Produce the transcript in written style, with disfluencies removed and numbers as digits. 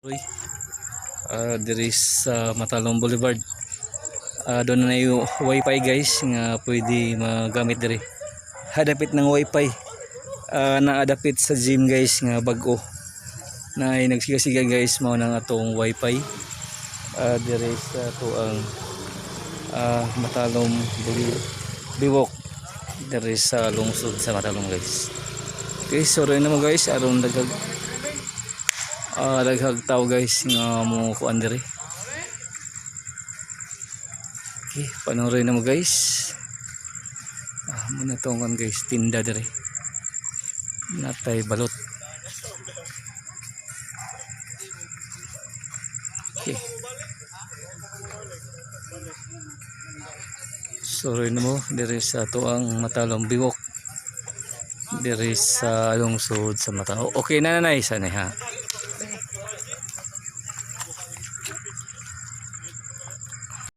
Uy, diri sa Matalong Boulevard. Doon na yung wifi guys nga pwede magamit diri. Hadapit ng wifi. Naadapit sa gym guys nga bag-o. Na nagsiga-siga guys mao nang atong wifi. Diri sa tuang Matalong Biwok. Diri sa lungsod sa Matalong guys. Okay, sorry na mo guys aron daghag tao guys nga mo kuan diri. Okay, panoorin na mo guys. Muna tong guys tinda diri. Natay balot. Okay. Sorry na mo diri sa tuang Matalong Biwok. Diri sa lungsod sa Matao. Okay na nanay sanay ha.